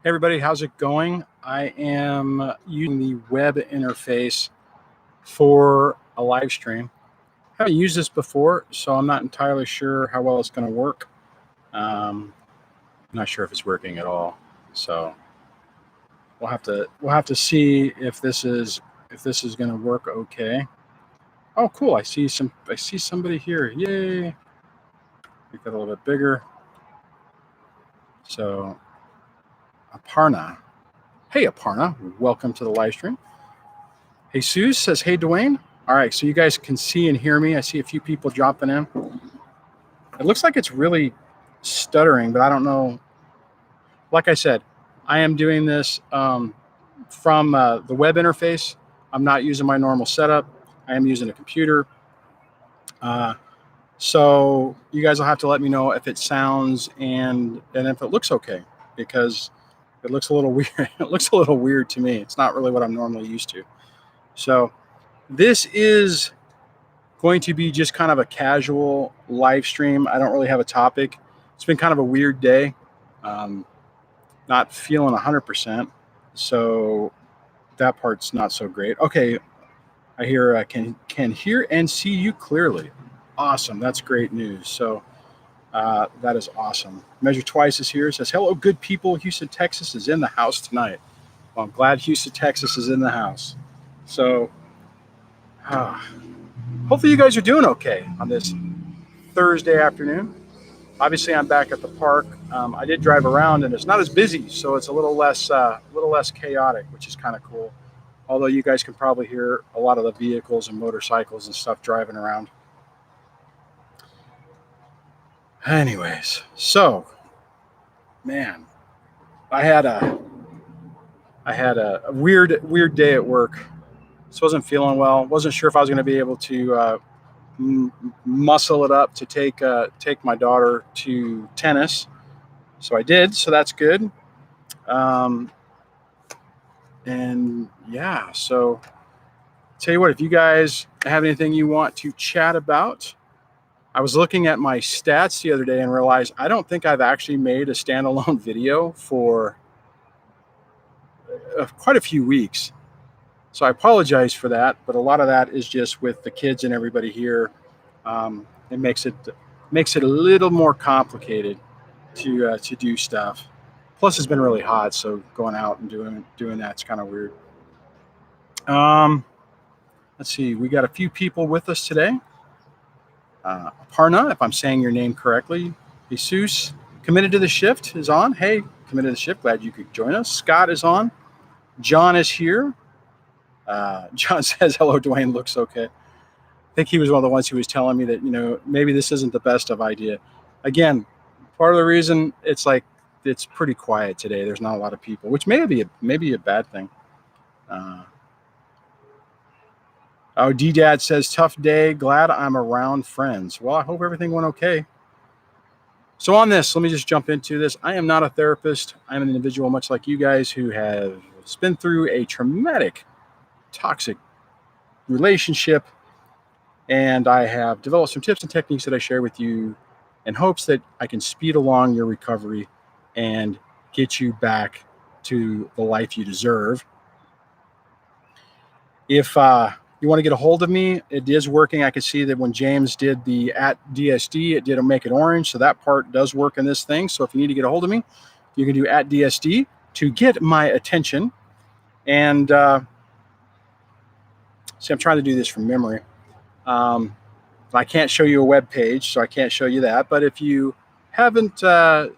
Hey everybody, how's it going? I am using the web interface for a live stream. I haven't used this before, so I'm not entirely sure how well it's going to work. I'm not sure if it's working at all. So we'll have to see if this is going to work okay. Oh, cool! I see somebody here. Yay! Make that a little bit bigger. So Aparna. Hey Aparna, welcome to the live stream. Jesus says, hey, Duane. All right, so you guys can see and hear me. I see a few people dropping in. It looks like it's really stuttering, but I don't know. Like I said, I am doing this from the web interface. I'm not using my normal setup. I am using a computer. So you guys will have to let me know if it sounds and if it looks okay, because it looks a little weird. It looks a little weird to me. It's not really what I'm normally used to. So this is going to be just kind of a casual live stream. I don't really have a topic. It's been kind of a weird day. Not feeling 100%. So that part's not so great. Okay, I hear can hear and see you clearly. Awesome. That's great news. So that is awesome. Measure Twice is here. It says, hello, good people. Houston, Texas is in the house tonight. Well, I'm glad Houston, Texas is in the house. So hopefully you guys are doing okay on this Thursday afternoon. Obviously, I'm back at the park. I did drive around, and it's not as busy, so it's a little less chaotic, which is kind of cool. Although you guys can probably hear a lot of the vehicles and motorcycles and stuff driving around. Anyways, so man, I had a weird day at work. Just wasn't feeling well. Wasn't sure if I was going to be able to muscle it up to take my daughter to tennis. So I did. So that's good. And yeah, so tell you what, if you guys have anything you want to chat about, I was looking at my stats the other day and realized I don't think I've actually made a standalone video for quite a few weeks. So I apologize for that, but a lot of that is just with the kids and everybody here. It makes it a little more complicated to do stuff. Plus, it's been really hot, so going out and doing that's kind of weird. Let's see. We got a few people with us today. Parna, if I'm saying your name correctly. Jesus, Committed to the Shift is on. Hey, Committed to the Shift. Glad you could join us. Scott is on. John is here. John says, hello, Duane. Looks okay. I think he was one of the ones who was telling me that, maybe this isn't the best of idea. Again, part of the reason it's pretty quiet today. There's not a lot of people, which may be a bad thing. D-Dad says, tough day. Glad I'm around friends. Well, I hope everything went okay. So on this, let me just jump into this. I am not a therapist. I'm an individual much like you guys who have been through a traumatic, toxic relationship. And I have developed some tips and techniques that I share with you in hopes that I can speed along your recovery and get you back to the life you deserve. If you want to get a hold of me, it is working. I can see that when James did the @DSD, it did make it orange. So that part does work in this thing. So if you need to get a hold of me, you can do @DSD to get my attention. And see, I'm trying to do this from memory. I can't show you a web page, so I can't show you that. But if you haven't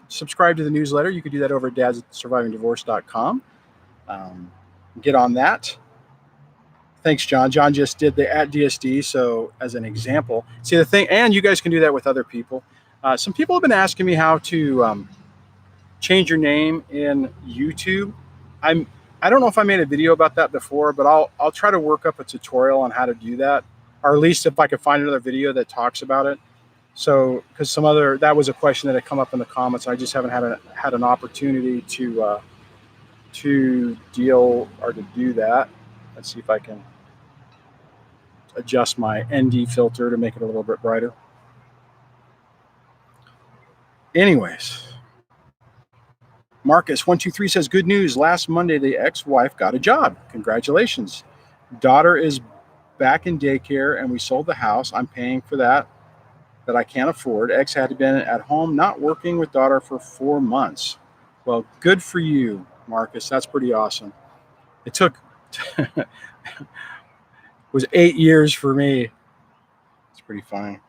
subscribed to the newsletter, you can do that over at dadssurvivingdivorce.com. Get on that. Thanks, John. John just did the @DSD, so as an example. See, the thing, and you guys can do that with other people. Some people have been asking me how to change your name in YouTube. I don't know if I made a video about that before, but I'll try to work up a tutorial on how to do that, or at least if I could find another video that talks about it. So, because that was a question that had come up in the comments. I just haven't had an opportunity to deal or to do that. Let's see if I can adjust my ND filter to make it a little bit brighter. Anyways, Marcus123 says, good news. Last Monday, the ex-wife got a job. Congratulations. Daughter is back in daycare, and we sold the house. I'm paying for that I can't afford. Ex had been at home, not working with daughter for 4 months. Well, good for you, Marcus. That's pretty awesome. It took, it was 8 years for me. It's pretty funny.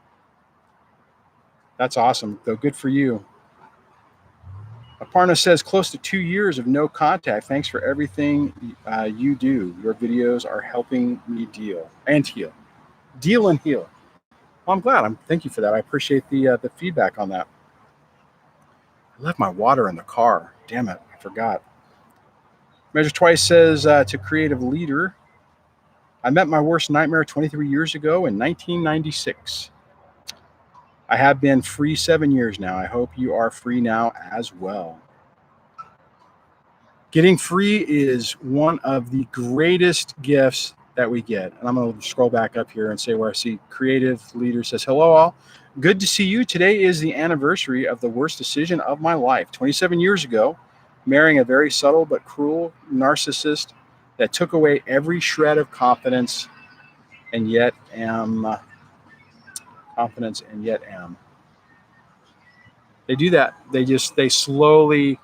That's awesome, though. Good for you. Aparna says, close to 2 years of no contact. Thanks for everything you do. Your videos are helping me deal and heal. Deal and heal. Well, I'm glad. Thank you for that. I appreciate the feedback on that. I left my water in the car. Damn it. I forgot. Measure Twice says, to creative leader, I met my worst nightmare 23 years ago in 1996. I have been free 7 years now. I hope you are free now as well. Getting free is one of the greatest gifts that we get. And I'm going to scroll back up here and say where I see creative leader says, hello all. Good to see you. Today is the anniversary of the worst decision of my life. 27 years ago, marrying a very subtle but cruel narcissist that took away every shred of confidence and yet am. They do that. They slowly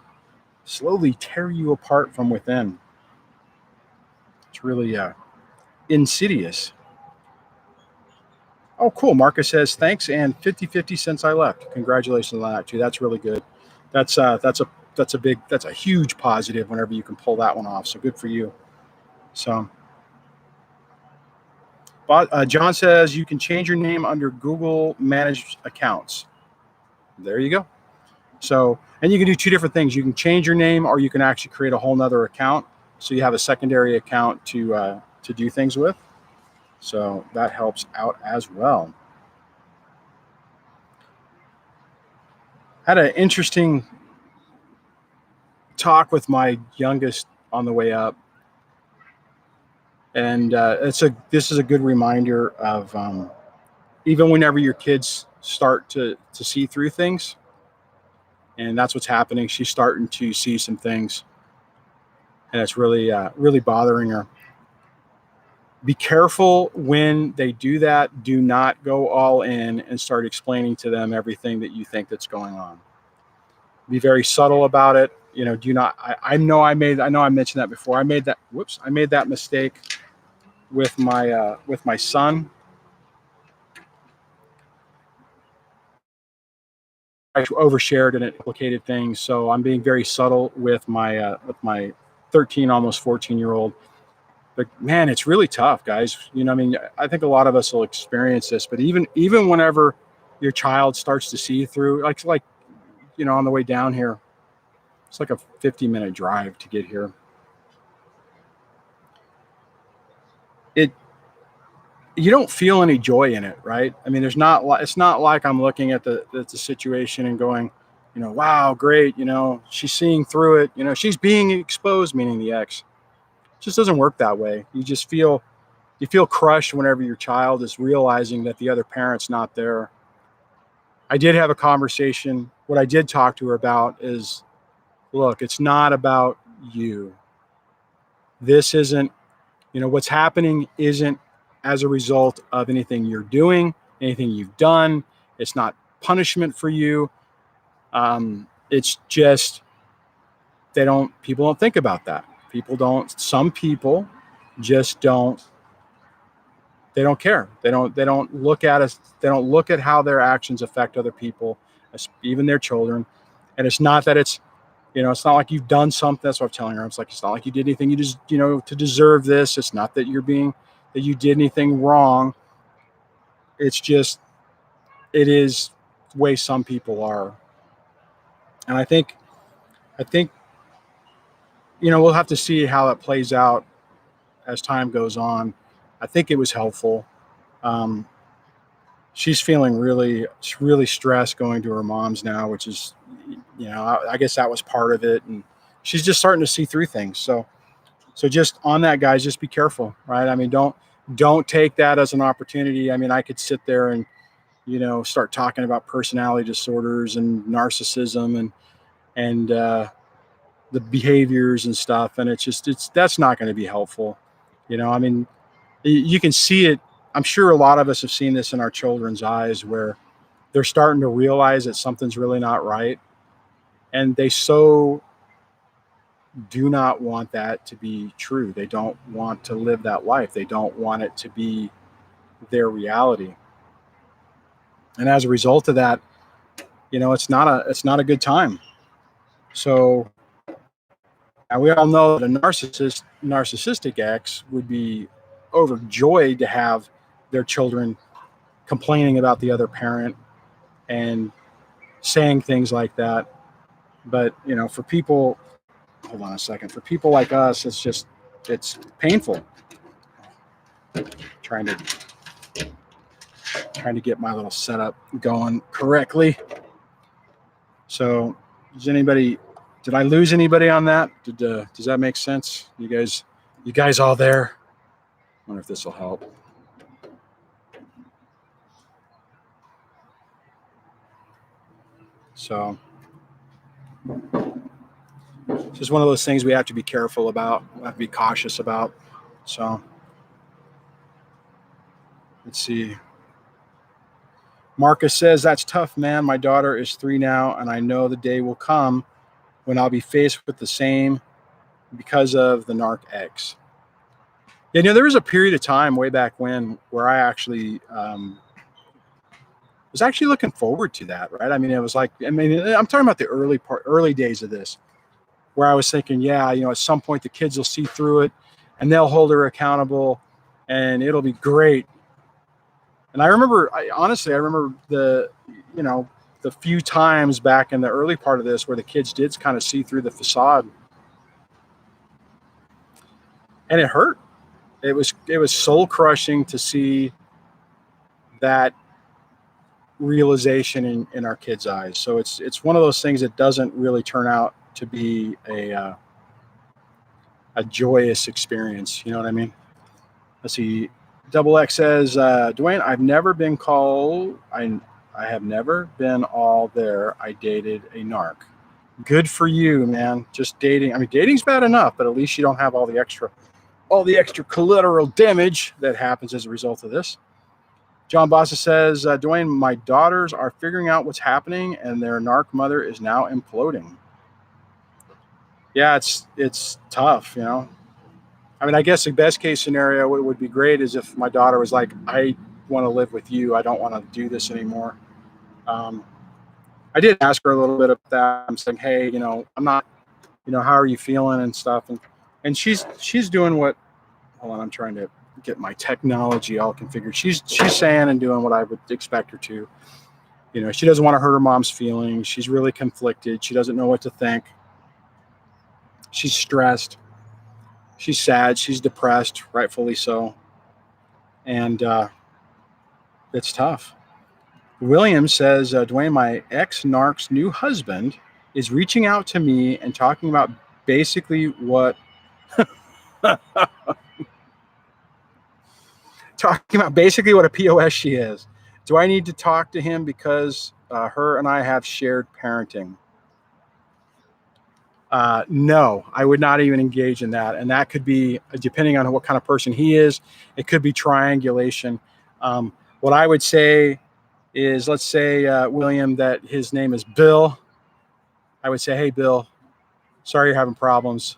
tear you apart from within. It's really insidious. Oh, cool. Marcus says, thanks, and 50-50 since I left. Congratulations on that too. That's really good. That's a huge positive whenever you can pull that one off. So good for you. So John says you can change your name under Google managed accounts. There you go. So, and you can do two different things. You can change your name, or you can actually create a whole nother account. So you have a secondary account to do things with. So that helps out as well. Had an interesting talk with my youngest on the way up. And this is a good reminder of even whenever your kids start to see through things, and that's what's happening. She's starting to see some things, and it's really bothering her. Be careful when they do that. Do not go all in and start explaining to them everything that you think that's going on. Be very subtle about it. You know, do not. I know I mentioned that before. I made that mistake with my son. I overshared and it implicated things, so I'm being very subtle with my 13, almost 14-year-old. But man, it's really tough, guys. You know, I mean, I think a lot of us will experience this. But even whenever your child starts to see through, like you know, on the way down here, it's like a 50-minute drive to get here. You don't feel any joy in it, right? I mean, it's not like I'm looking at the situation and going, you know, wow, great, you know, she's seeing through it, you know, she's being exposed, meaning the ex. It just doesn't work that way. You feel crushed whenever your child is realizing that the other parent's not there. I did have a conversation. What I did talk to her about is, look, it's not about you. This isn't, you know, what's happening isn't as a result of anything you're doing, anything you've done. It's not punishment for you. It's just people don't think about that. Some people just don't, they don't care. They don't look at us. They don't look at how their actions affect other people, even their children. And it's not that it's, you know, it's not like you've done something. That's what I'm telling her. It's like, it's not like you did anything you just, you know, to deserve this. It's not that that you did anything wrong. It's just, it is the way some people are. And I think, you know, we'll have to see how it plays out as time goes on. I think it was helpful. She's feeling really stressed going to her mom's now, which is, you know, I guess that was part of it. And she's just starting to see through things. So just on that, guys, just be careful, right? I mean, don't take that as an opportunity. I mean, I could sit there and, you know, start talking about personality disorders and narcissism and the behaviors and stuff. And that's not going to be helpful. I mean, you can see it. I'm sure a lot of us have seen this in our children's eyes where they're starting to realize that something's really not right. And they so do not want that to be true. They don't want to live that life. They don't want it to be their reality. And as a result of that, it's not a good time. So, and we all know that a narcissistic ex would be overjoyed to have their children complaining about the other parent and saying things like that. But, for people, hold on a second, for people like us, it's painful. Trying to get my little setup going correctly. So, did I lose anybody on that? Does that make sense? You guys all there? I wonder if this will help. So, it's just one of those things we have to be careful about. We have to be cautious about. So, let's see. Marcus says, that's tough, man. My daughter is 3 now, and I know the day will come when I'll be faced with the same because of the narc ex. Yeah, there was a period of time way back when where I actually was actually looking forward to that, right? I mean, it was like, I'm talking about the early days of this, where I was thinking, yeah, at some point the kids will see through it and they'll hold her accountable and it'll be great. And I remember the few times back in the early part of this where the kids did kind of see through the facade. And it hurt. It was soul crushing to see that realization in our kids' eyes. So it's one of those things that doesn't really turn out to be a joyous experience. You know what I mean? Let's see. Double X says, Duane, I've never been called. I have never been all there. I dated a narc. Good for you, man. Just dating. I mean, dating's bad enough, but at least you don't have all the extra collateral damage that happens as a result of this. John Bossa says, Duane, my daughters are figuring out what's happening and their narc mother is now imploding. Yeah, it's tough, I mean, I guess the best case scenario, what would be great is if my daughter was like, I want to live with you. I don't want to do this anymore. I did ask her a little bit about that. I'm saying, hey, I'm not, how are you feeling and stuff. And she's doing what, hold on, I'm trying to get my technology all configured. She's saying and doing what I would expect her to. She doesn't want to hurt her mom's feelings. She's really conflicted. She doesn't know what to think. She's stressed. She's sad. She's depressed, rightfully so. And it's tough. William says, Duane, my ex-narc's new husband is reaching out to me and talking about basically what a POS she is. Do I need to talk to him because her and I have shared parenting? No, I would not even engage in that. And that could be, depending on what kind of person he is, it could be triangulation. What I would say is, let's say, William, that his name is Bill. I would say, hey, Bill, sorry you're having problems.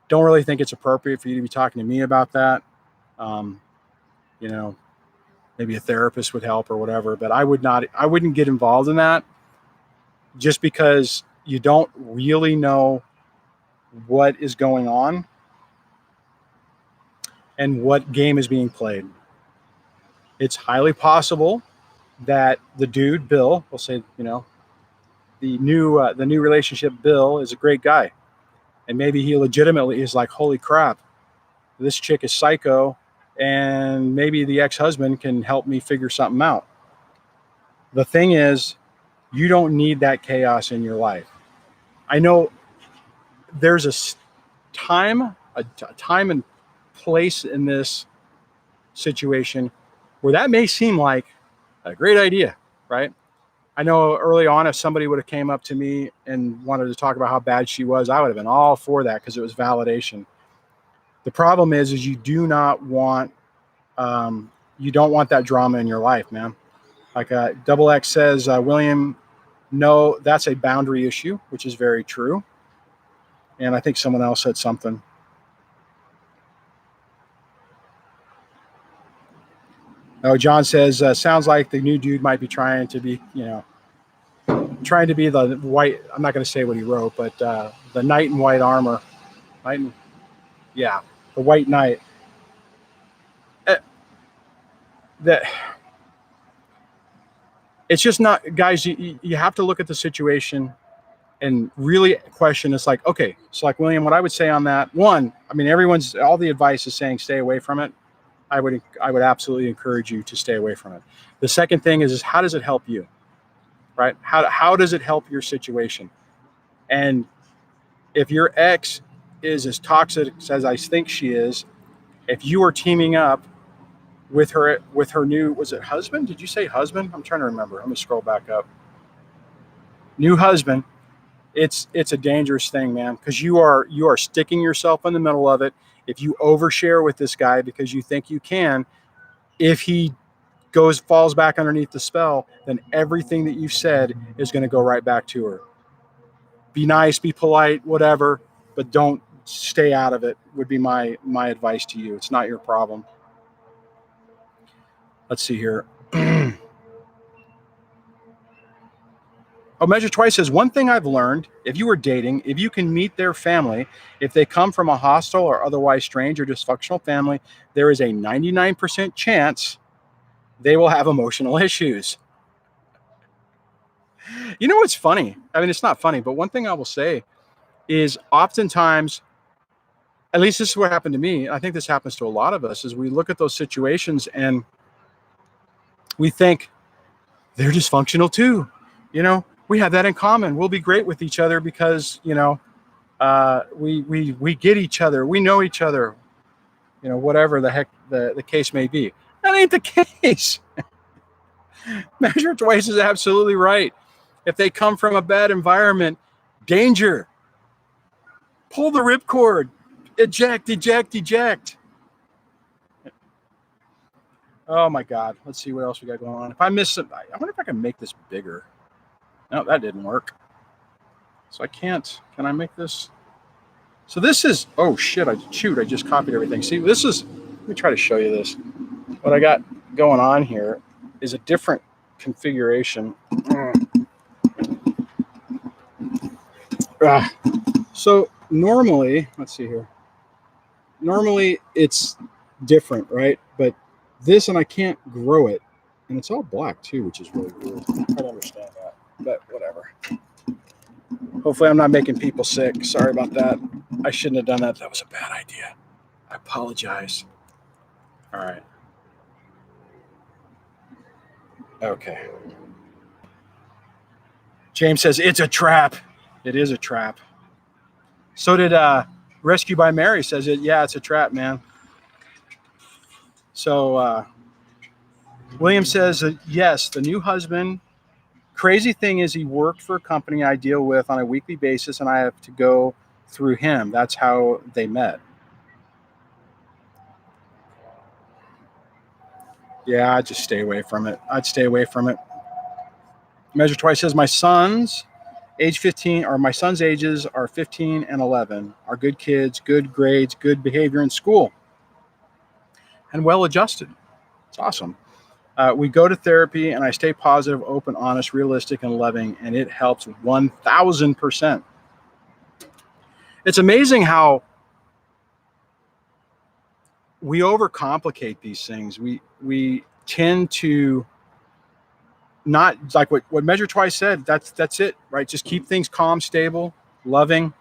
Don't really think it's appropriate for you to be talking to me about that. Maybe a therapist would help or whatever, but I wouldn't get involved in that just because you don't really know what is going on and what game is being played. It's highly possible that the dude, Bill, we'll say, the new relationship, Bill, is a great guy. And maybe he legitimately is like, holy crap, this chick is psycho, and maybe the ex-husband can help me figure something out. The thing is, you don't need that chaos in your life. I know there's a time and place in this situation where that may seem like a great idea, right? I know early on, if somebody would have came up to me and wanted to talk about how bad she was, I would have been all for that because it was validation. The problem is you do not want, you don't want that drama in your life, man. Like Double X says, William, no, that's a boundary issue, which is very true. And I think someone else said something. Oh, John says, sounds like the new dude might be trying to be, trying to be the white. I'm not going to say what he wrote, but the knight in white armor. Knight in, yeah, the white knight. That it's just not, guys. You have to look at the situation and really question. It's like, okay, so like William, what I would say on that one, I mean, all the advice is saying stay away from it. I would absolutely encourage you to stay away from it. The second thing is how does it help you, right? How does it help your situation? And if your ex is as toxic as I think she is, if you are teaming up with her new, was it husband? Did you say husband? I'm trying to remember. I'm gonna scroll back up. New husband. It's a dangerous thing, man, because you are sticking yourself in the middle of it. If you overshare with this guy because you think you can, if he falls back underneath the spell, then everything that you've said is going to go right back to her. Be nice, be polite, whatever, but don't stay out of it would be my advice to you. It's not your problem. Let's see here. Oh, Measure Twice says, one thing I've learned, if you were dating, if you can meet their family, if they come from a hostile or otherwise strange or dysfunctional family, there is a 99% chance they will have emotional issues. You know what's funny? I mean, it's not funny, but one thing I will say is oftentimes, at least this is what happened to me, I think this happens to a lot of us, is we look at those situations and we think they're dysfunctional too. We have that in common. We'll be great with each other because, we get each other. We know each other, whatever the heck the case may be. That ain't the case. Measure Twice is absolutely right. If they come from a bad environment, danger. Pull the ripcord. Eject, eject, eject. Oh my God. Let's see what else we got going on. If I miss it, I wonder if I can make this bigger. No, that didn't work. So I can't. Can I make this? So this is, oh shit, I just copied everything. See, let me try to show you this. What I got going on here is a different configuration. So normally, let's see here. Normally it's different, right? But this, and I can't grow it. And it's all black too, which is really weird. I don't understand that, but whatever. Hopefully I'm not making people sick. Sorry about that. I shouldn't have done that. That was a bad idea. I apologize. All right. Okay. James says, it's a trap. It is a trap. So did Rescue by Mary says it. Yeah, it's a trap, man. So William says, yes, the new husband. Crazy thing is he worked for a company I deal with on a weekly basis, and I have to go through him. That's how they met. Yeah, I'd just stay away from it. I'd stay away from it. Measure Twice says, my son's ages are 15 and 11, are good kids, good grades, good behavior in school, and well-adjusted. It's awesome. We go to therapy, and I stay positive, open, honest, realistic, and loving, and it helps 1,000%. It's amazing how we overcomplicate these things. We tend to not, like what Measure Twice said. That's it, right? Just keep things calm, stable, loving.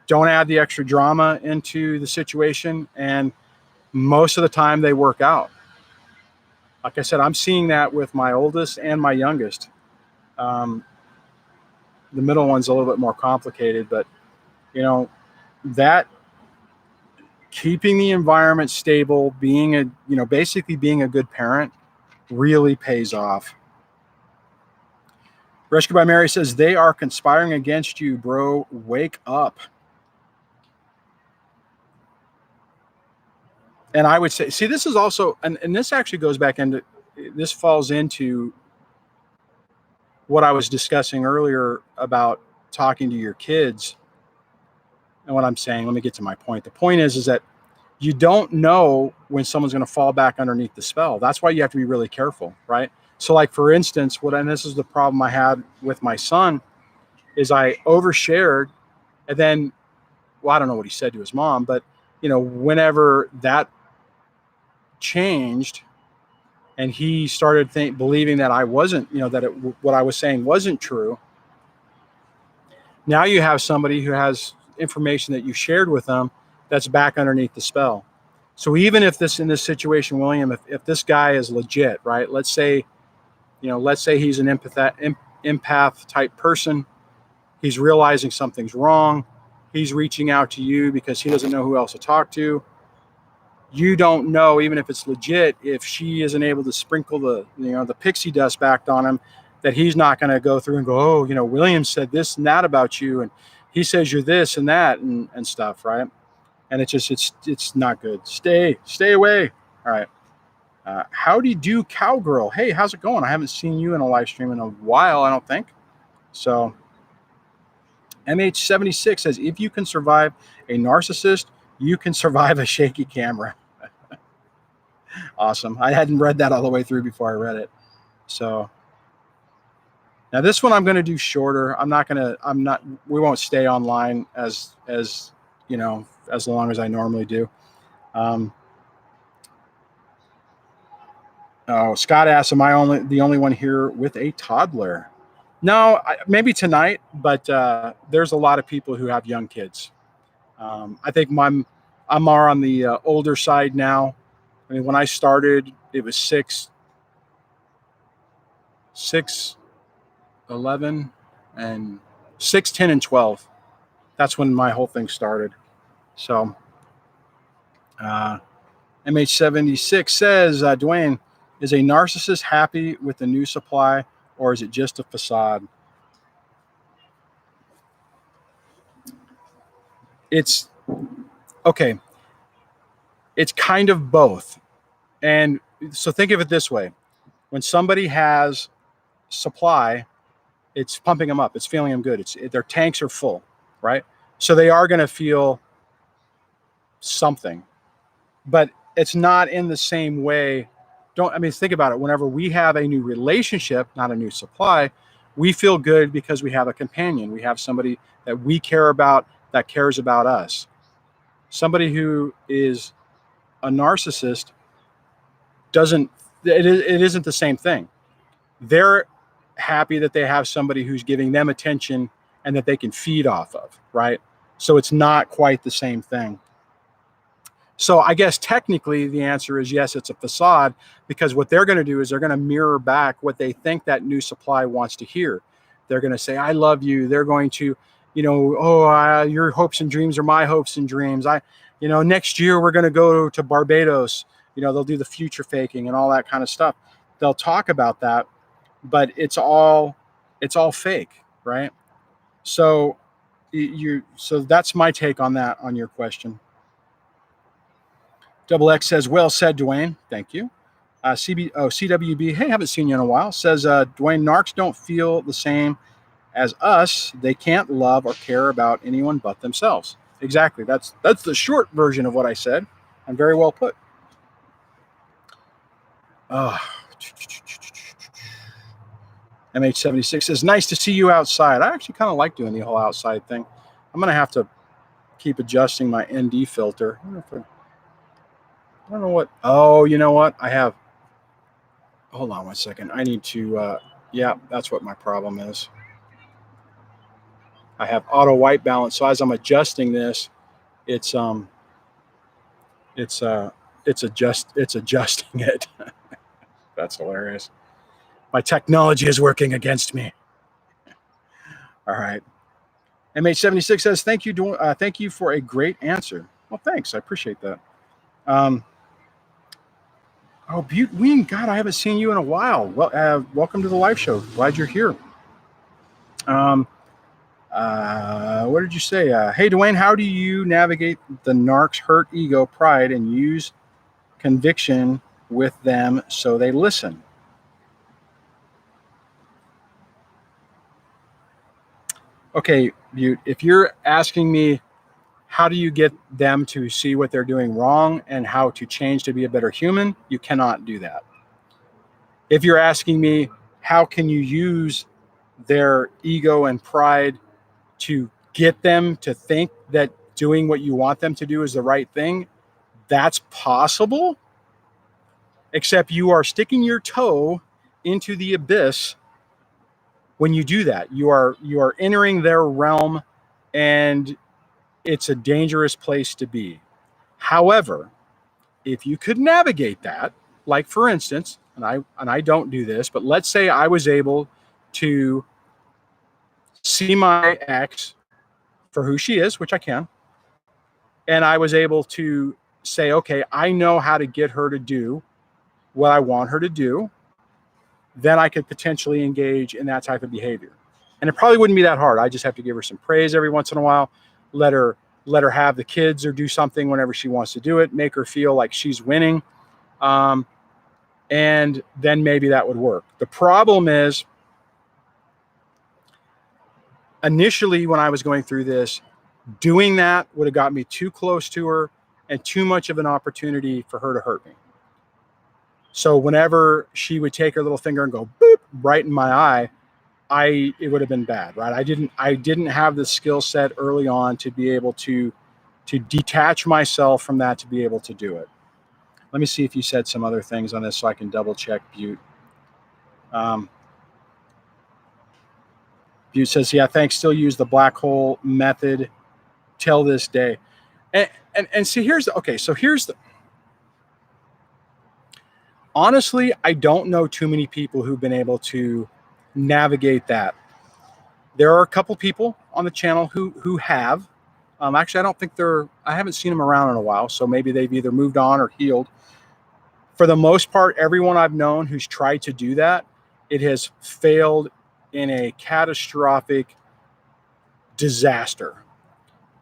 Don't add the extra drama into the situation, and most of the time they work out. Like I said, I'm seeing that with my oldest and my youngest. The middle one's a little bit more complicated, but that keeping the environment stable, basically being a good parent really pays off. Rescued by Mary says, they are conspiring against you, bro. Wake up. And I would say, see, this is also, and this actually goes back into, this falls into what I was discussing earlier about talking to your kids. And what I'm saying, let me get to my point. The point is that you don't know when someone's going to fall back underneath the spell. That's why you have to be really careful, right? So like, for instance, and this is the problem I had with my son, is I overshared, and then, well, I don't know what he said to his mom, but whenever that changed and he started believing that I wasn't, what I was saying wasn't true. Now you have somebody who has information that you shared with them that's back underneath the spell. So even if in this situation, William, if this guy is legit, right? Let's say he's an empath type person. He's realizing something's wrong. He's reaching out to you because he doesn't know who else to talk to. You don't know, even if it's legit, if she isn't able to sprinkle the pixie dust back on him, that he's not going to go through and go, oh, William said this and that about you, and he says you're this and that and stuff, right? And it's not good. Stay away. All right. How do you do, Cowgirl? Hey, how's it going? I haven't seen you in a live stream in a while, I don't think. So MH76 says, if you can survive a narcissist, you can survive a shaky camera. Awesome. I hadn't read that all the way through before I read it. So now this one I'm going to do shorter. We won't stay online as long as I normally do. Scott asks, am I the only one here with a toddler? No, maybe tonight, but there's a lot of people who have young kids. I think I'm more on the older side now. I mean, when I started, it was 6, 11, and 6, 10, and 12. That's when my whole thing started. So MH76 says, Duane, is a narcissist happy with the new supply, or is it just a facade? It's okay. It's kind of both. And so think of it this way. When somebody has supply, it's pumping them up. It's feeling them good. Their tanks are full, right? So they are going to feel something, but it's not in the same way. Think about it. Whenever we have a new relationship, not a new supply, we feel good because we have a companion. We have somebody that we care about, that cares about us. Somebody who is a narcissist it isn't the same thing. They're happy that they have somebody who's giving them attention and that they can feed off of, right? So it's not quite the same thing. So I guess technically the answer is yes, it's a facade, because what they're going to do is they're going to mirror back what they think that new supply wants to hear. They're going to say, I love you. They're going to, your hopes and dreams are my hopes and dreams. Next year we're going to go to Barbados. They'll do the future faking and all that kind of stuff. They'll talk about that, but it's all fake, right? So that's my take on that, on your question. Double X says, well said, Duane. Thank you. CWB, hey, haven't seen you in a while, says, Duane, narcs don't feel the same as us. They can't love or care about anyone but themselves. Exactly. That's the short version of what I said, and very well put. MH76 says, nice to see you outside. I actually kind of like doing the whole outside thing. I'm going to have to keep adjusting my ND filter. I don't know what. Oh, you know what? I have. Hold on 1 second. I need to. Yeah, that's what my problem is. I have auto white balance. So as I'm adjusting this, it's adjusting it. That's hilarious. My technology is working against me. All right. MH76 says, thank you for a great answer. Well, thanks. I appreciate that. God, I haven't seen you in a while. Well, welcome to the live show. Glad you're here. What did you say? Hey, Duane, how do you navigate the narc's hurt ego, pride, and use conviction with them so they listen? Okay, Butte, if you're asking me how do you get them to see what they're doing wrong and how to change to be a better human, you cannot do that. If you're asking me how can you use their ego and pride to get them to think that doing what you want them to do is the right thing, that's possible, except you are sticking your toe into the abyss when you do that. You are entering their realm, and it's a dangerous place to be. However, if you could navigate that, like for instance, and I don't do this, but let's say I was able to see my ex for who she is, which I can, and I was able to say, okay, I know how to get her to do what I want her to do, then I could potentially engage in that type of behavior. And it probably wouldn't be that hard. I just have to give her some praise every once in a while, let her have the kids or do something whenever she wants to do it, make her feel like she's winning. And then maybe that would work. The problem is, initially when I was going through this, doing that would have got me too close to her and too much of an opportunity for her to hurt me. So whenever she would take her little finger and go boop right in my eye, it would have been bad, right? I didn't have the skill set early on to be able to detach myself from that to be able to do it. Let me see if you said some other things on this so I can double check, Butte. Butte says, yeah, thanks. Still use the black hole method till this day. And see, here's the honestly, I don't know too many people who've been able to navigate that. There are a couple people on the channel who have. Actually, I don't think I haven't seen them around in a while, so maybe they've either moved on or healed. For the most part, everyone I've known who's tried to do that, it has failed in a catastrophic disaster.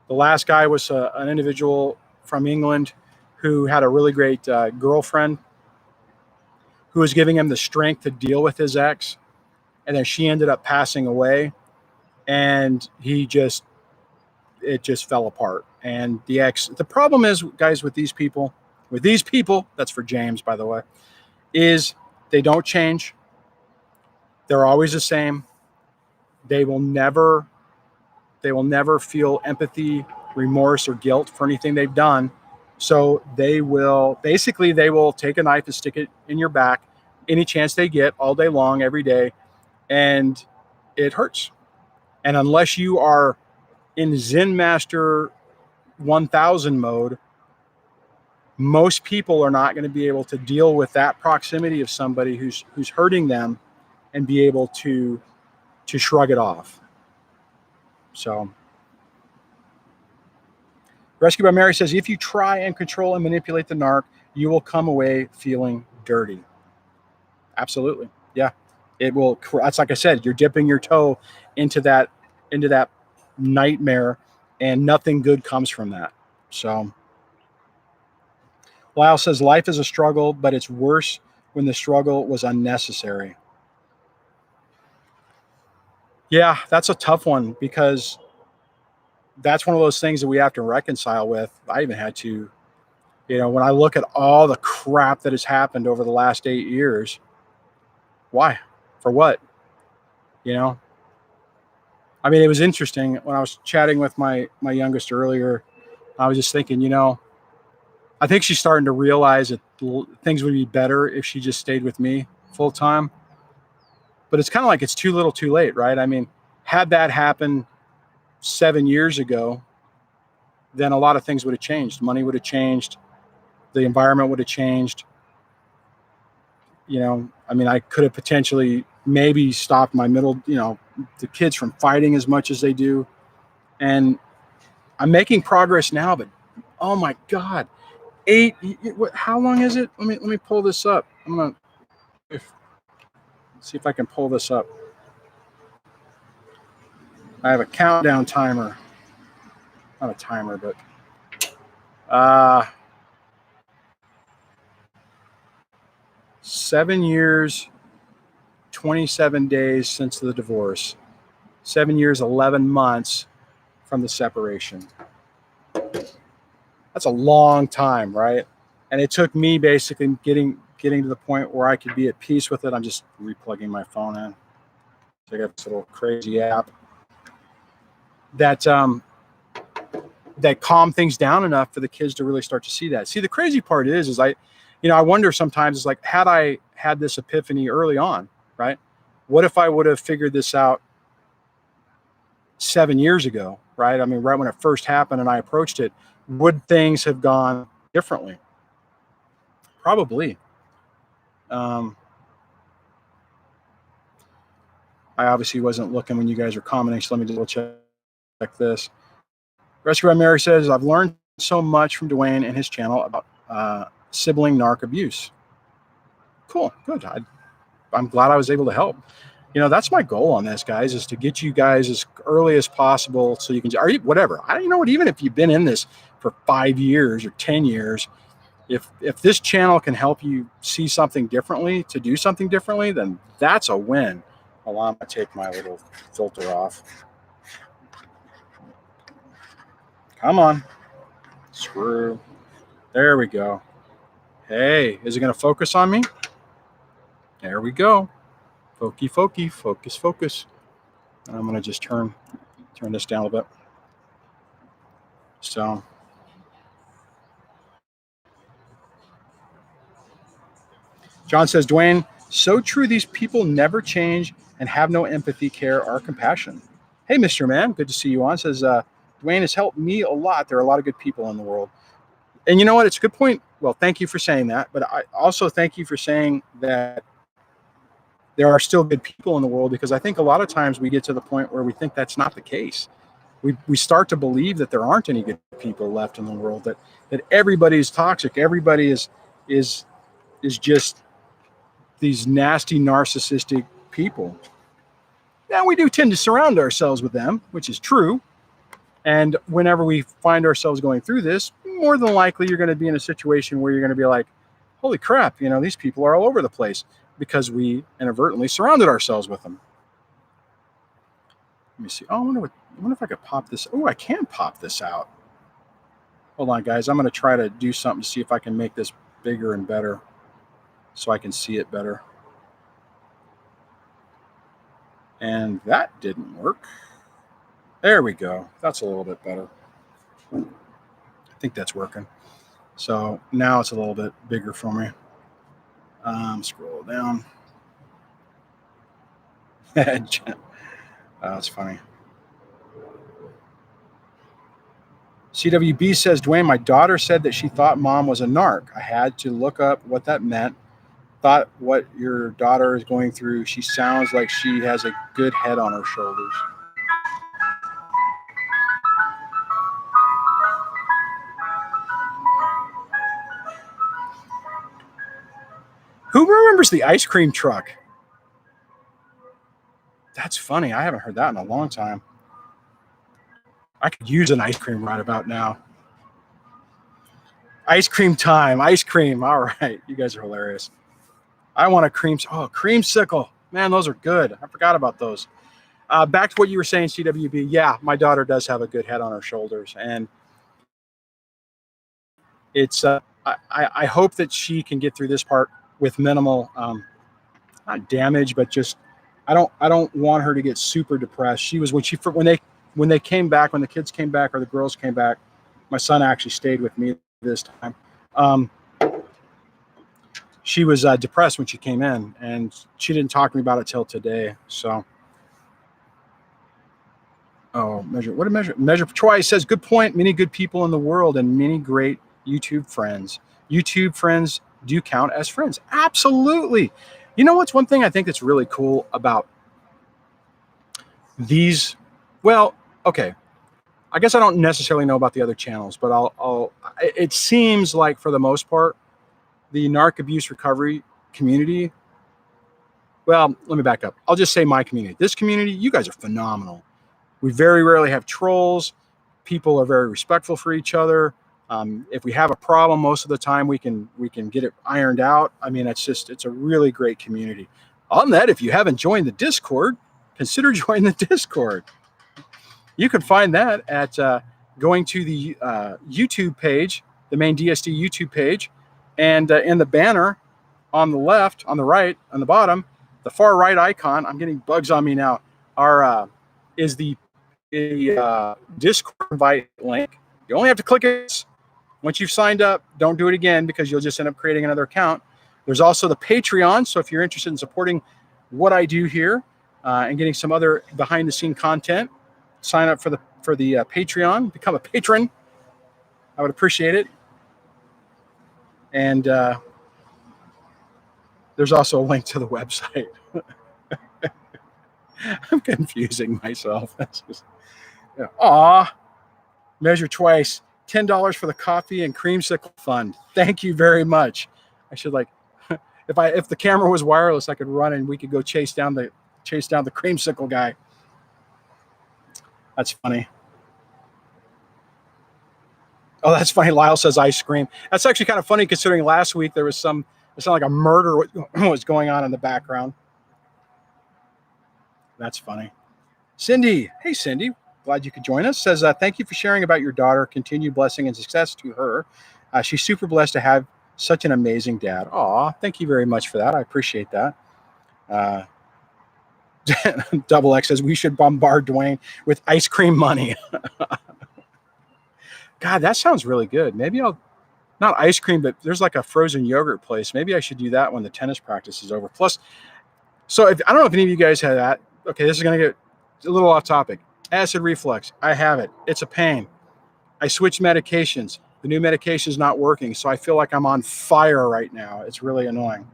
The last guy was an individual from England who had a really great girlfriend who was giving him the strength to deal with his ex. And then she ended up passing away, and it just fell apart. And the problem is, guys, with these people, that's for James, by the way, is they don't change. They're always the same. They will never feel empathy, remorse, or guilt for anything they've done. So they will take a knife and stick it in your back any chance they get all day long, every day. And it hurts. And unless you are in Zen Master 1000 mode, most people are not going to be able to deal with that proximity of somebody who's hurting them and be able to shrug it off. So Rescue by Mary says, if you try and control and manipulate the narc, you will come away feeling dirty. Absolutely. Yeah. It will. That's like I said, you're dipping your toe into that nightmare, and nothing good comes from that. So Lyle says, life is a struggle, but it's worse when the struggle was unnecessary. Yeah, that's a tough one, because that's one of those things that we have to reconcile with. I even had to, when I look at all the crap that has happened over the last 8 years, why? For what? I mean, it was interesting when I was chatting with my youngest earlier. I was just thinking, I think she's starting to realize that things would be better if she just stayed with me full time. But it's kind of like it's too little too late, right? I mean, had that happened 7 years ago, then a lot of things would have changed. Money would have changed. The environment would have changed. I mean, I could have potentially maybe stopped my the kids from fighting as much as they do. And I'm making progress now, but oh my God, how long is it? Let me pull this up. I'm going to see if I can pull this up. I have a countdown timer. Not a timer, but 7 years, 27 days since the divorce. 7 years, 11 months from the separation. That's a long time, right? And it took me basically getting to the point where I could be at peace with it. I'm just replugging my phone in. So I got this little crazy app that that calmed things down enough for the kids to really start to see that. See, the crazy part is I wonder sometimes, it's like, had I had this epiphany early on, right? What if I would have figured this out 7 years ago, right? I mean, right when it first happened and I approached it, would things have gone differently? Probably. I obviously wasn't looking when you guys were commenting, so let me double check this. Rescue by Mary says, I've learned so much from Duane and his channel about sibling narc abuse. Cool, good. I'm glad I was able to help. That's my goal on this, guys, is to get you guys as early as possible so you can, or whatever. Even if you've been in this for 5 years or 10 years, if this channel can help you see something differently, to do something differently, then that's a win. Hold on, I'm going to take my little filter off. Come on. Screw. There we go. Hey, is it going to focus on me? There we go. Focus, focus. And I'm going to just turn this down a little bit. So, John says, Duane, so true. These people never change and have no empathy, care, or compassion. Hey, Mr. Man, good to see you on. Says, Duane has helped me a lot. There are a lot of good people in the world. And you know what? It's a good point. Well, thank you for saying that. But I also thank you for saying that there are still good people in the world, because I think a lot of times we get to the point where we think that's not the case. We start to believe that there aren't any good people left in the world, that everybody is toxic. Everybody is just these nasty, narcissistic people. Now, we do tend to surround ourselves with them, which is true. And whenever we find ourselves going through this, more than likely you're going to be in a situation where you're going to be like, holy crap, these people are all over the place, because we inadvertently surrounded ourselves with them. Let me see. Oh, I wonder if I could pop this. Oh, I can pop this out. Hold on, guys. I'm going to try to do something to see if I can make this bigger and better so I can see it better. And that didn't work. There we go. That's a little bit better. I think that's working. So now it's a little bit bigger for me. Scroll down. That's funny. CWB says, Duane, my daughter said that she thought mom was a narc. I had to look up what that meant. Thought what your daughter is going through. She sounds like she has a good head on her shoulders. Who remembers the ice cream truck? That's funny. I haven't heard that in a long time. I could use an ice cream right about now. Ice cream time. Ice cream. All right. You guys are hilarious. I want a creamsicle. Man, those are good. I forgot about those. Back to what you were saying, CWB. Yeah, my daughter does have a good head on her shoulders. And it's I hope that she can get through this part with minimal not damage, but just I don't want her to get super depressed. She was when they came back, when the kids came back or the girls came back, my son actually stayed with me this time. She was depressed when she came in, and she didn't talk to me about it till today. So, measure. Troy says, good point. Many good people in the world and many great YouTube friends. YouTube friends do count as friends. Absolutely. You know what's one thing I think that's really cool about these? Well, okay. I guess I don't necessarily know about the other channels, but it seems like for the most part, the narc abuse recovery community. Well, let me back up. I'll just say my community. This community, you guys are phenomenal. We very rarely have trolls. People are very respectful for each other. If we have a problem, most of the time we can get it ironed out. I mean, it's a really great community. On that, if you haven't joined the Discord, consider joining the Discord. You can find that at going to the YouTube page, the main DSD YouTube page, and in the banner on the left, on the right, on the bottom, the far right icon. I'm getting bugs on me now. Is the Discord invite link. You only have to click it once you've signed up. Don't do it again because you'll just end up creating another account. There's also the Patreon. So if you're interested in supporting what I do here and getting some other behind-the-scene content, sign up for the Patreon. Become a patron. I would appreciate it. And there's also a link to the website. I'm confusing myself. That's just, measure twice. $10 for the coffee and creamsicle fund. Thank you very much. I should if the camera was wireless, I could run and we could go chase down the creamsicle guy. That's funny. Oh, that's funny. Lyle says ice cream. That's actually kind of funny considering last week there was it sounded like a murder was going on in the background. That's funny. Cindy. Hey, Cindy. Glad you could join us. Says, thank you for sharing about your daughter. Continued blessing and success to her. She's super blessed to have such an amazing dad. Aw, thank you very much for that. I appreciate that. Double X says, we should bombard Duane with ice cream money. God, that sounds really good. Maybe not ice cream, but there's like a frozen yogurt place. Maybe I should do that when the tennis practice is over. Plus, I don't know if any of you guys had that. Okay, this is going to get a little off topic. Acid reflux. I have it. It's a pain. I switched medications. The new medication is not working, so I feel like I'm on fire right now. It's really annoying.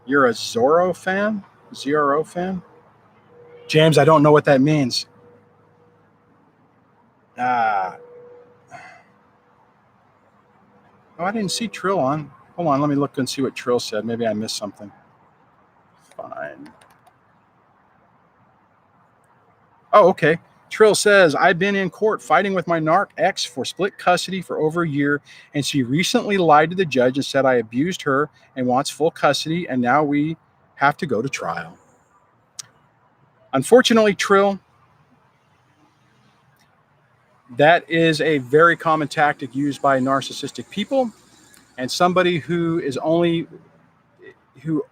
You're a Zorro fan? ZRO fan? James, I don't know what that means. Oh, I didn't see Trill on. Hold on, let me look and see what Trill said. Maybe I missed something. Fine. Oh, okay. Trill says, I've been in court fighting with my narc ex for split custody for over a year, and she recently lied to the judge and said I abused her and wants full custody, and now we have to go to trial. Unfortunately, Trill, that is a very common tactic used by narcissistic people, and somebody who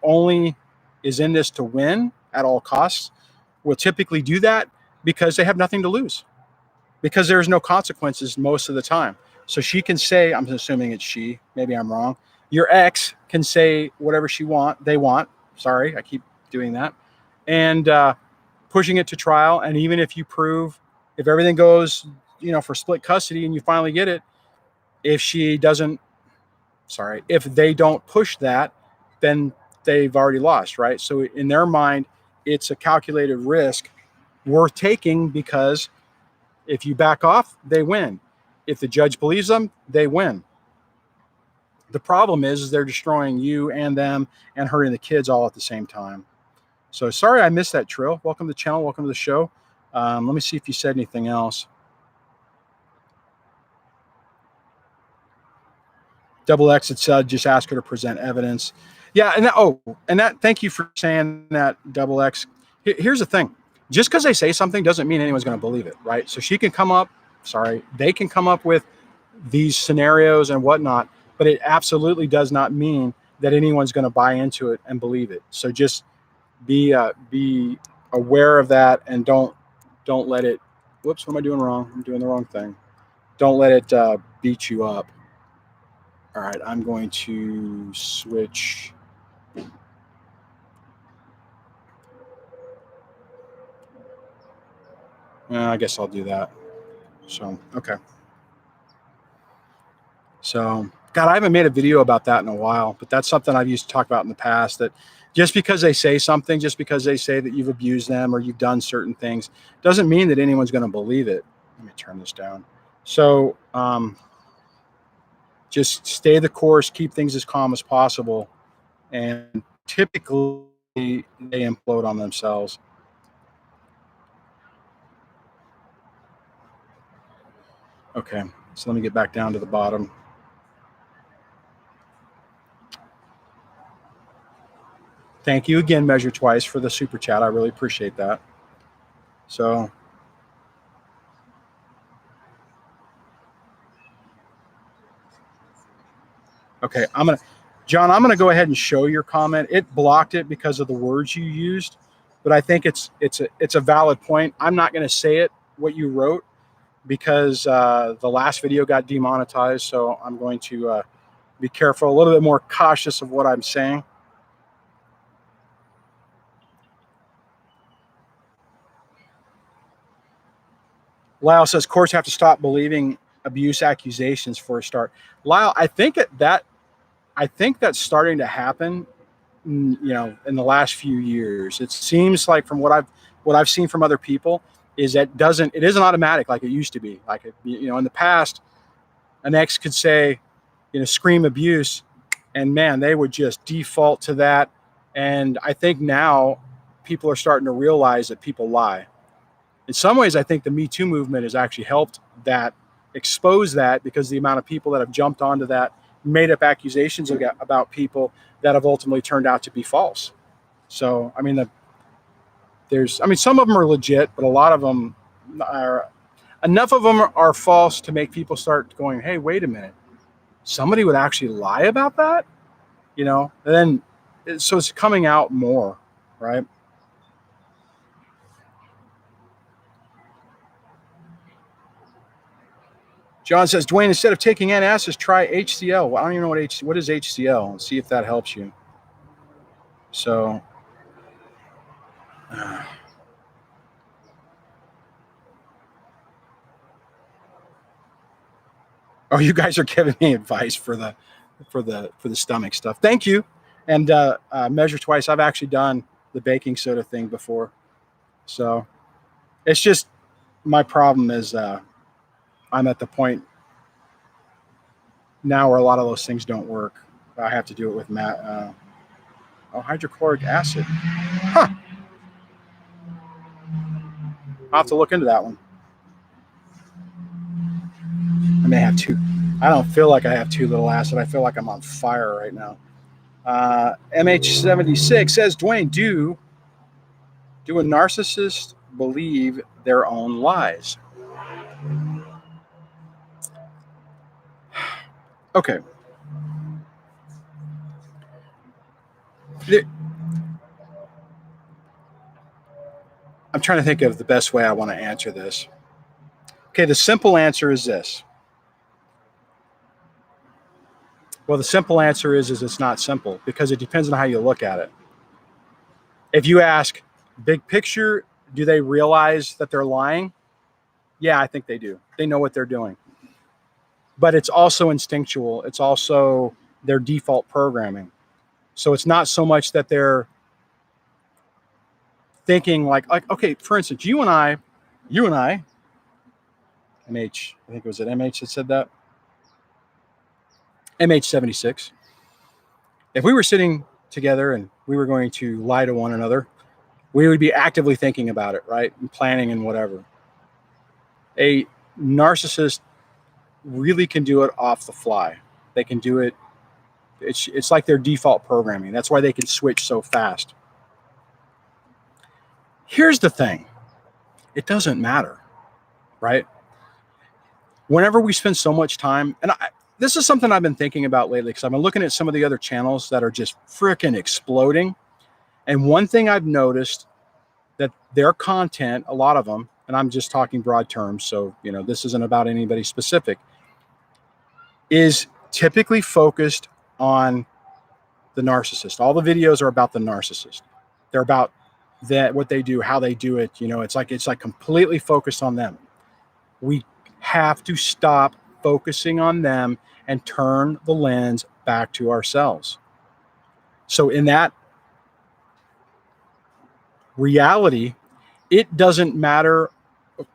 only is in this to win at all costs will typically do that because they have nothing to lose, because there's no consequences most of the time. So she can say, I'm assuming it's she, maybe I'm wrong. Your ex can say whatever they want. Sorry, I keep doing that. And pushing it to trial. And even if everything goes, for split custody and you finally get it, if they don't push that, then they've already lost, right? So in their mind, it's a calculated risk worth taking, because if you back off, they win. If the judge believes them, they win. The problem is they're destroying you and them and hurting the kids all at the same time. So sorry I missed that, Trill. Welcome to the channel. Welcome to the show. Let me see if you said anything else. Double X had said, just ask her to present evidence. Yeah, thank you for saying that, Double X. Here's the thing. Just because they say something doesn't mean anyone's going to believe it, right? So they can come up with these scenarios and whatnot, but it absolutely does not mean that anyone's going to buy into it and believe it. So just be aware of that, and don't let it. Whoops, what am I doing wrong? I'm doing the wrong thing. Don't let it beat you up. All right, I'm going to switch. I guess I'll do that. So, okay. So, God, I haven't made a video about that in a while, but that's something I've used to talk about in the past, that just because they say something, just because they say that you've abused them or you've done certain things, doesn't mean that anyone's going to believe it. Let me turn this down. So, just stay the course, keep things as calm as possible, and typically they implode on themselves. Okay, so let me get back down to the bottom. Thank you again, Measure Twice, for the super chat. I really appreciate that. So, okay, John, I'm gonna go ahead and show your comment. It blocked it because of the words you used, but I think it's a valid point. I'm not gonna say it what you wrote because the last video got demonetized. So I'm going to be careful, a little bit more cautious of what I'm saying. Lyle says courts have to stop believing abuse accusations for a start. Lyle, I think that's starting to happen. You know, in the last few years, it seems like from what I've seen from other people is that it isn't automatic like it used to be. Like, you know, in the past, an ex could say, you know, scream abuse, and man, they would just default to that. And I think now people are starting to realize that people lie. In some ways, I think the Me Too movement has actually helped that expose that, because the amount of people that have jumped onto that, made up accusations about people that have ultimately turned out to be false. So, I mean, some of them are legit, but a lot of them enough of them are false to make people start going, hey, wait a minute. Somebody would actually lie about that? You know, and then, so it's coming out more, right? John says, Duane, instead of taking antacids, try HCl. Well, I don't even know what is HCl, and see if that helps you. So, oh, you guys are giving me advice for the stomach stuff. Thank you. And Measure Twice, I've actually done the baking soda thing before. So it's just, my problem is I'm at the point now where a lot of those things don't work. I have to do it with hydrochloric acid. Huh. I'll have to look into that one. I may have two. I don't feel like I have too little acid. I feel like I'm on fire right now. MH76 says, Duane, do a narcissist believe their own lies? Okay. I'm trying to think of the best way I want to answer this. Okay, the simple answer is this. Well, the simple answer is it's not simple, because it depends on how you look at it. If you ask big picture, do they realize that they're lying? Yeah, I think they do. They know what they're doing. But it's also instinctual. It's also their default programming. So it's not so much that they're thinking like, okay, for instance, you and I, MH, I think it was MH that said that. MH76. If we were sitting together and we were going to lie to one another, we would be actively thinking about it, right? And planning and whatever. A narcissist really can do it off the fly. They can do it. It's like their default programming. That's why they can switch so fast. Here's the thing. It doesn't matter, right? Whenever we spend so much time, and this is something I've been thinking about lately, because I've been looking at some of the other channels that are just freaking exploding. And one thing I've noticed, that their content, a lot of them, and I'm just talking broad terms, so, you know, this isn't about anybody specific, is typically focused on the narcissist. All the videos are about the narcissist. They're about that, what they do, how they do it. You know, it's like completely focused on them. We have to stop focusing on them and turn the lens back to ourselves. So in that reality, it doesn't matter.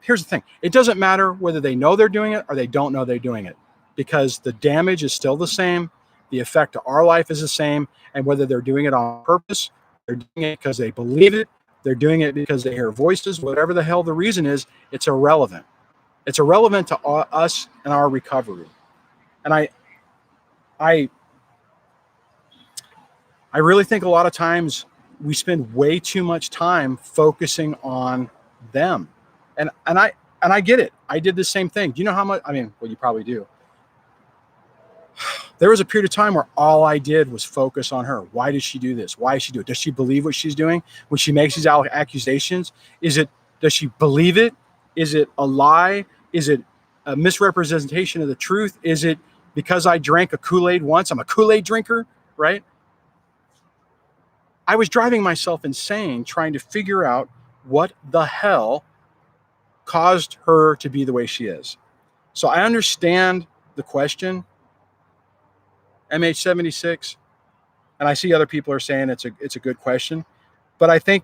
Here's the thing. It doesn't matter whether they know they're doing it or they don't know they're doing it, because the damage is still the same. the effect to our life is the same. And whether they're doing it on purpose, they're doing it because they believe it, they're doing it because they hear voices, whatever the hell the reason is, it's irrelevant. It's irrelevant to us and our recovery. And I really think a lot of times we spend way too much time focusing on them. And I get it. I did the same thing. Do you know how much? I mean, well, you probably do. There was a period of time where all I did was focus on her. Why does she do this? Why does she do it? Does she believe what she's doing when she makes these accusations? Does she believe it? Is it a lie? Is it a misrepresentation of the truth? Is it because I drank a Kool-Aid once? I'm a Kool-Aid drinker, right? I was driving myself insane trying to figure out what the hell caused her to be the way she is. So I understand the question, MH76, and I see other people are saying it's a good question, but I think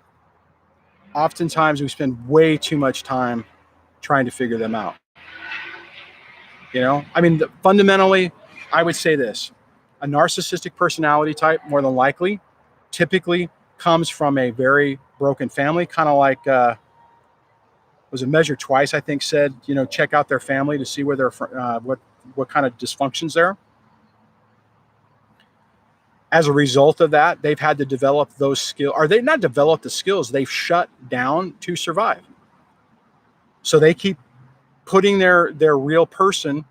oftentimes we spend way too much time trying to figure them out. You know, I mean, fundamentally, I would say this: a narcissistic personality type, more than likely, typically comes from a very broken family, kind of like was a Measure Twice, I think, said, you know, check out their family to see where they're what kind of dysfunctions there. As a result of that, they've had to develop those skills, or they've not developed the skills, they've shut down to survive. So they keep putting their real person,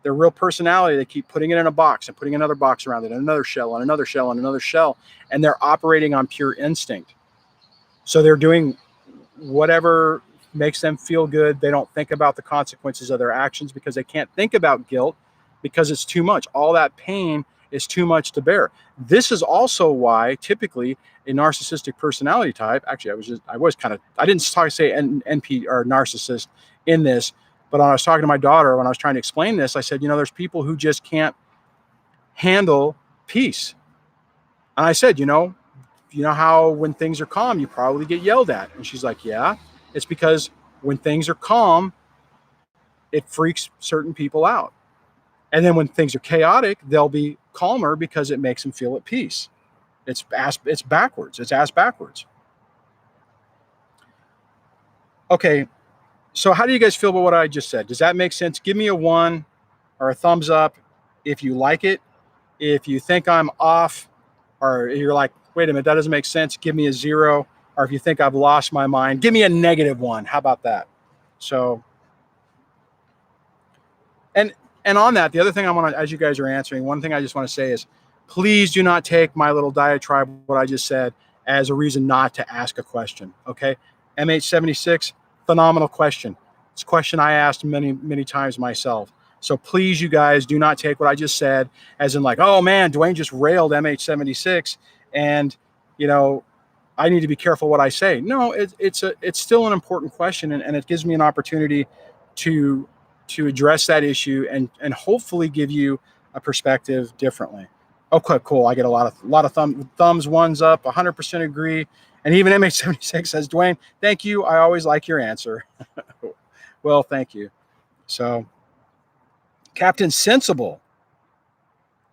their real personality, they keep putting it in a box and putting another box around it, and another shell, and another shell, and another shell, and they're operating on pure instinct. So they're doing whatever makes them feel good. They don't think about the consequences of their actions because they can't think about guilt because it's too much. All that pain is too much to bear. This is also why typically a narcissistic personality type, actually I didn't say NP or narcissist in this, but when I was talking to my daughter, when I was trying to explain this, I said, you know, there's people who just can't handle peace. And I said, you know how when things are calm, you probably get yelled at. And she's like, yeah, it's because when things are calm, it freaks certain people out. And then when things are chaotic, they'll be calmer because it makes them feel at peace. It's backwards. It's ass backwards. Okay. So how do you guys feel about what I just said? Does that make sense? Give me a 1 or a thumbs up if you like it. If you think I'm off, or you're like, wait a minute, that doesn't make sense, give me a 0. Or if you think I've lost my mind, give me a -1. How about that? So, and on that, the other thing I want to, as you guys are answering, one thing I just want to say is, please do not take my little diatribe, what I just said, as a reason not to ask a question. Okay. MH76, phenomenal question. It's a question I asked many, many times myself. So please, you guys, do not take what I just said as in like, oh man, Duane just railed MH76 and, you know, I need to be careful what I say. No, it's still an important question, and it gives me an opportunity to address that issue and hopefully give you a perspective differently. Okay, cool. I get a lot of thumbs, ones up, 100% agree. And even MH76 says, Duane, thank you. I always like your answer. Well, thank you. So Captain Sensible.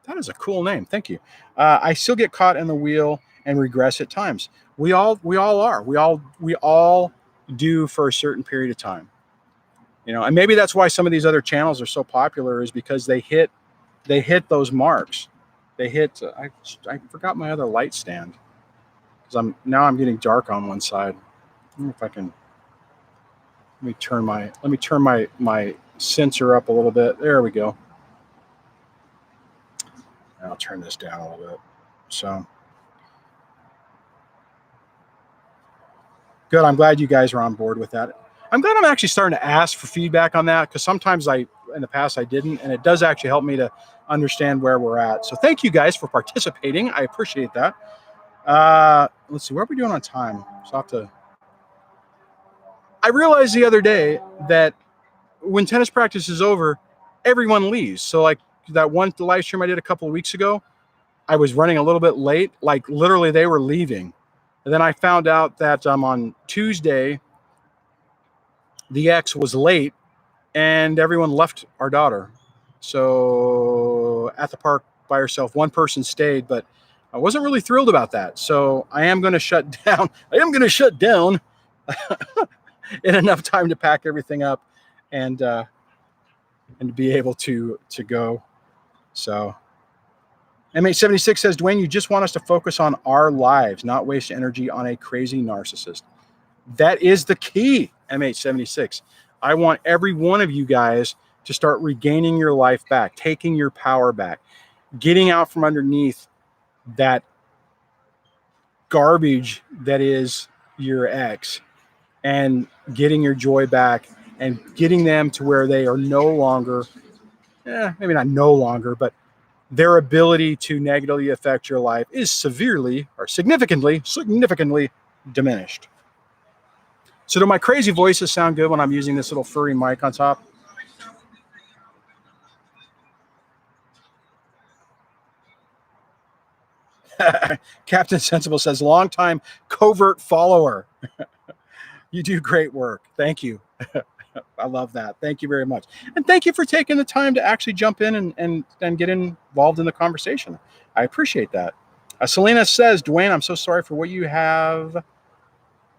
That is a cool name. Thank you. I still get caught in the wheel and regress at times. We all are. We all do for a certain period of time. You know, and maybe that's why some of these other channels are so popular, is because they hit those marks. They hit. I forgot my other light stand because I'm getting dark on one side. I wonder if I can. Let me turn my sensor up a little bit. There we go. I'll turn this down a little bit. So good. I'm glad you guys are on board with that. I'm glad I'm actually starting to ask for feedback on that, because sometimes in the past I didn't, and it does actually help me to understand where we're at. So thank you guys for participating. I appreciate that. Let's see, what are we doing on time? So I realized the other day that when tennis practice is over, everyone leaves. So like that one live stream I did a couple of weeks ago, I was running a little bit late. Like literally they were leaving. And then I found out that on Tuesday, the ex was late and everyone left our daughter. So at the park by herself. One person stayed, but I wasn't really thrilled about that. So I am going to shut down. I am going to shut down in enough time to pack everything up and be able to go. So MH76 says, Duane, you just want us to focus on our lives, not waste energy on a crazy narcissist. That is the key, MH76. I want every one of you guys to start regaining your life back, taking your power back, getting out from underneath that garbage that is your ex, and getting your joy back and getting them to where they are no longer, maybe not no longer, but their ability to negatively affect your life is severely or significantly diminished. So do my crazy voices sound good when I'm using this little furry mic on top? Captain Sensible says, longtime covert follower. You do great work. Thank you. I love that. Thank you very much. And thank you for taking the time to actually jump in and get involved in the conversation. I appreciate that. Selena says, Duane, I'm so sorry for what you have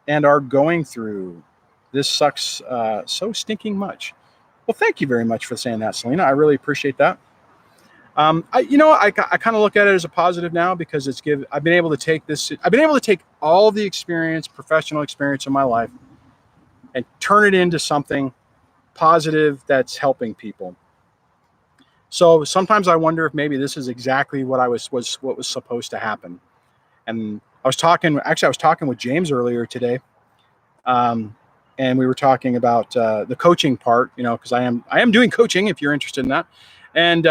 and are going through. This sucks so stinking much. Well, thank you very much for saying that, Selena. I really appreciate that. I kind of look at it as a positive now because I've been able to take all the experience, professional experience in my life, and turn it into something positive that's helping people. So sometimes I wonder if maybe this is exactly what what was supposed to happen. And I was talking with James earlier today, and we were talking about the coaching part, because I am doing coaching if you're interested in that, and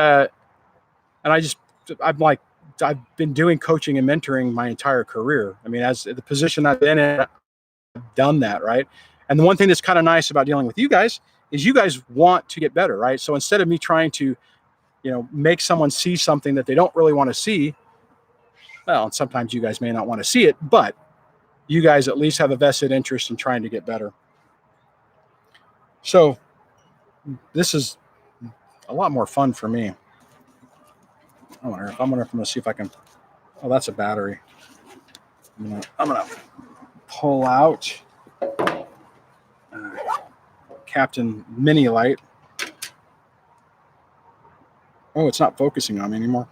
I've been doing coaching and mentoring my entire career. I mean, as the position I've been in, I've done that, right? And the one thing that's kind of nice about dealing with you guys is you guys want to get better, right? So instead of me trying to, make someone see something that they don't really want to see, well, and sometimes you guys may not want to see it, but you guys at least have a vested interest in trying to get better. So this is a lot more fun for me. I'm gonna see if I can. Oh, that's a battery. I'm gonna pull out Captain Mini Light. Oh, it's not focusing on me anymore.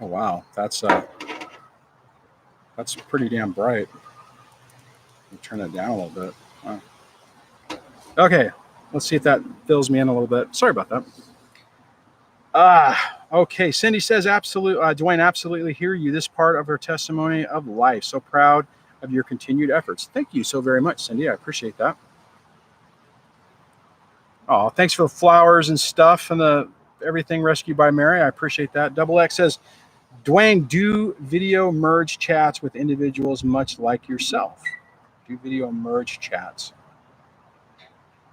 Oh wow, that's pretty damn bright. Let me turn it down a little bit. Wow. Okay, let's see if that fills me in a little bit. Sorry about that. Okay. Cindy says, Duane, absolutely hear you. This part of her testimony of life. So proud of your continued efforts. Thank you so very much, Cindy. I appreciate that. Oh, thanks for the flowers and stuff and everything rescued by Mary. I appreciate that. Double X says, Duane, do video merge chats with individuals much like yourself. Do video merge chats.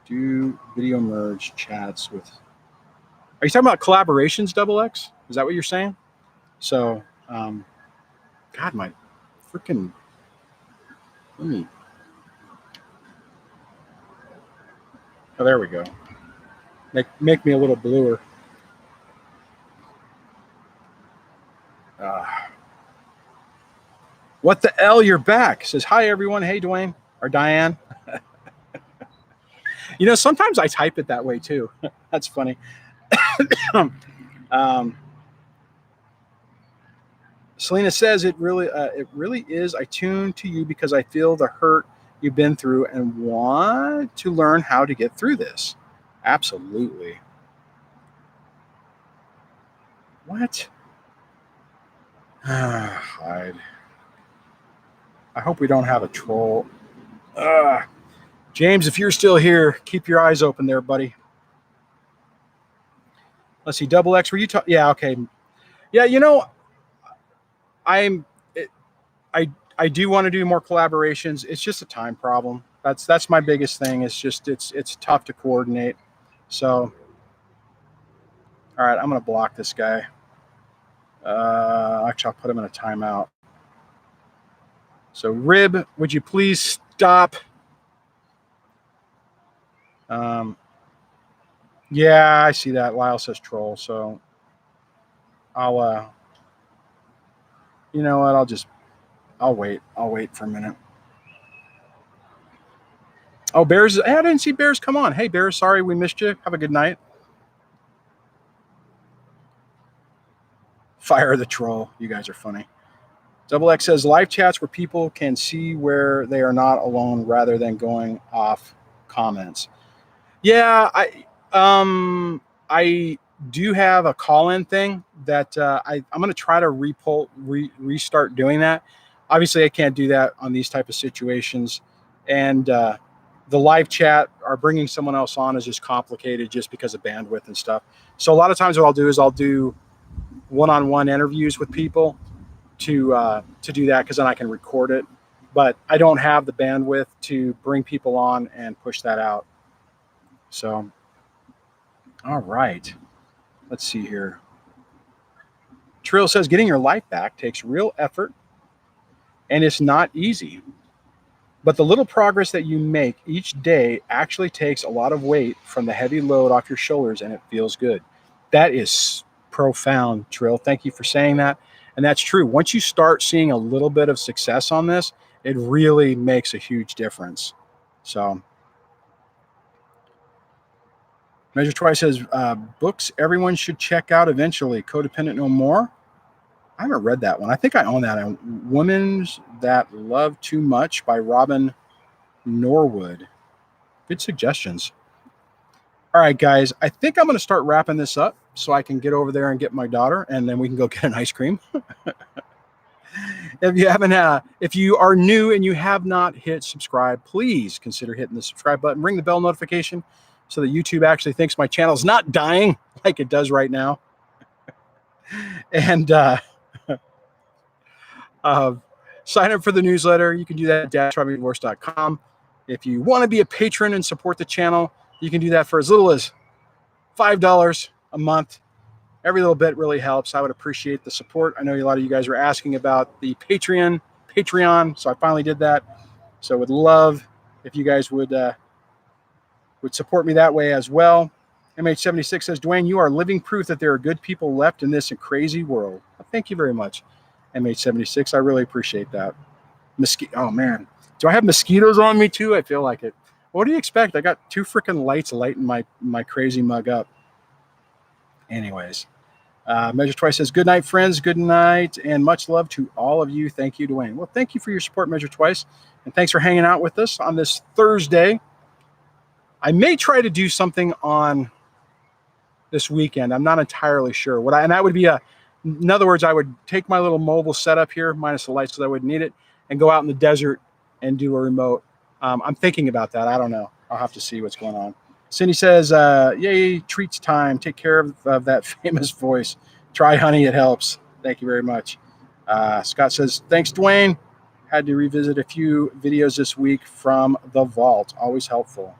Do video merge chats with. Are you talking about collaborations, Double X? Is that what you're saying? So, God, my freaking. Let me. Oh, there we go. Make me a little bluer. What the L? You're back. Says, hi, everyone. Hey, Duane. Or Diane. Sometimes I type it that way, too. That's funny. Selena says, it really is. I tune to you because I feel the hurt you've been through and want to learn how to get through this. Absolutely. What? Hide. I hope we don't have a troll. James, if you're still here, keep your eyes open there, buddy. Let's see. Double X, were you talking? Yeah, okay. Yeah, I do want to do more collaborations. It's just a time problem. That's my biggest thing. It's just it's tough to coordinate. So, all right, I'm gonna block this guy. Actually, I'll put him in a timeout. So, Rib, would you please stop? Yeah, I see that. Lyle says troll. So I'll, you know what? I'll wait. I'll wait for a minute. Oh, Bears. Hey, I didn't see Bears. Come on. Hey, Bears. Sorry we missed you. Have a good night. Fire the troll. You guys are funny. Double X says live chats where people can see where they are not alone rather than going off comments. Yeah, I do have a call-in thing that I'm going to try to restart doing that. Obviously, I can't do that on these type of situations, and the live chat or bringing someone else on is just complicated just because of bandwidth and stuff. So a lot of times, what I'll do is I'll do one-on-one interviews with people to do that because then I can record it. But I don't have the bandwidth to bring people on and push that out. So, all right, let's see here. Trill says getting your life back takes real effort and it's not easy. But the little progress that you make each day actually takes a lot of weight from the heavy load off your shoulders and it feels good. That is profound, Trill. Thank you for saying that. And that's true. Once you start seeing a little bit of success on this, it really makes a huge difference. So, Measure Twice says books everyone should check out eventually. Codependent No More. I haven't read that one. I think I own that. Women That Love Too Much by Robin Norwood. Good suggestions. All right, guys. I think I'm going to start wrapping this up so I can get over there and get my daughter, and then we can go get an ice cream. If you are new and you have not hit subscribe, please consider hitting the subscribe button. Ring the bell notification so that YouTube actually thinks my channel is not dying like it does right now. And sign up for the newsletter. You can do that at dashrobbingdivorce.com. If you want to be a patron and support the channel, you can do that for as little as $5 a month. Every little bit really helps. I would appreciate the support. I know a lot of you guys were asking about the Patreon, so I finally did that. So would love if you guys would support me that way as well. MH76 says, Duane, you are living proof that there are good people left in this crazy world. Thank you very much, MH76. I really appreciate that. Oh, man. Do I have mosquitoes on me, too? I feel like it. What do you expect? I got 2 freaking lights lighting my crazy mug up. Anyways. Measure Twice says, good night, friends. Good night, and much love to all of you. Thank you, Duane. Well, thank you for your support, Measure Twice, and thanks for hanging out with us on this Thursday. I may try to do something on this weekend. I'm not entirely sure. And that would be in other words, I would take my little mobile setup here, minus the lights because I wouldn't need it, and go out in the desert and do a remote. I'm thinking about that. I don't know. I'll have to see what's going on. Cindy says, yay, treats time. Take care of that famous voice. Try honey, it helps. Thank you very much. Scott says, thanks, Duane. Had to revisit a few videos this week from the vault. Always helpful.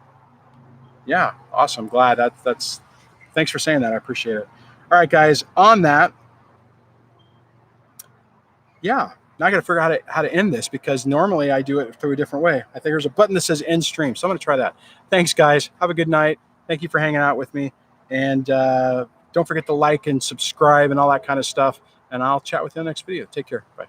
Yeah, awesome. Glad. That's thanks for saying that. I appreciate it. All right, guys, on that, yeah, now I got to figure out how to end this because normally I do it through a different way. I think there's a button that says end stream, so I'm going to try that. Thanks, guys. Have a good night. Thank you for hanging out with me. And don't forget to like and subscribe and all that kind of stuff. And I'll chat with you in the next video. Take care. Bye.